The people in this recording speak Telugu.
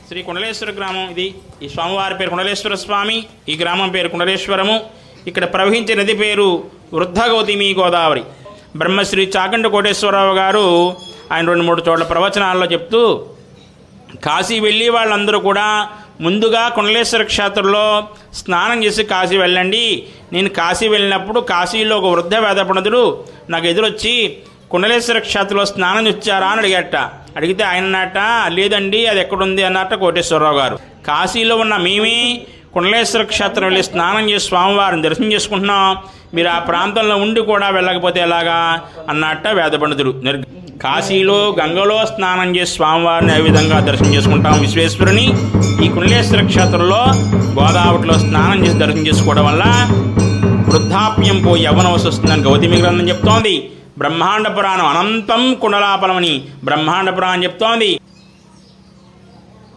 శ్రీ కుండలేశ్వర గ్రామం ఇది. ఈ స్వామివారి పేరు కుండలేశ్వర స్వామి, ఈ గ్రామం పేరు కుండలేశ్వరము. ఇక్కడ ప్రవహించే నది పేరు వృద్ధ గౌతమి గోదావరి. బ్రహ్మశ్రీ చాగంట కోటేశ్వరరావు గారు ఆయన 2-3 చోట్ల ప్రవచనాల్లో చెప్తూ, కాశీ వెళ్ళి వాళ్ళందరూ కూడా ముందుగా కుండలేశ్వర క్షేత్రంలో స్నానం చేసి కాశీ వెళ్ళండి. నేను కాశీ వెళ్ళినప్పుడు కాశీలో ఒక వృద్ధ వేద పండితుడు నాకు ఎదురొచ్చి కుండలేశ్వర క్షేత్రంలో స్నానం వచ్చారా అని అడిగట. అడిగితే ఆయన అన్నట్ట, లేదండి అది ఎక్కడుంది అన్నట్ట కోటేశ్వరరావు గారు. కాశీలో ఉన్న మేమే కుండలేశ్వర క్షేత్రం వెళ్ళి స్నానం చేసి స్వామివారిని దర్శనం చేసుకుంటున్నాం, మీరు ఆ ప్రాంతంలో ఉండి కూడా వెళ్ళకపోతే ఎలాగా అన్నట్ట వేద పండితుడు. కాశీలో గంగలో స్నానం చేసి స్వామివారిని ఏ విధంగా దర్శనం చేసుకుంటాం విశ్వేశ్వరుని, ఈ కుండలేశ్వర క్షేత్రంలో గోదావరిలో స్నానం చేసి దర్శనం చేసుకోవడం వల్ల వృద్ధాప్యం పోయి యవ్వనం వస్తుందని గౌతమి గ్రంథం చెప్తోంది. బ్రహ్మాండ పురాణం అనంతం కుండలాపలమని బ్రహ్మాండ పురాణం చెప్తోంది.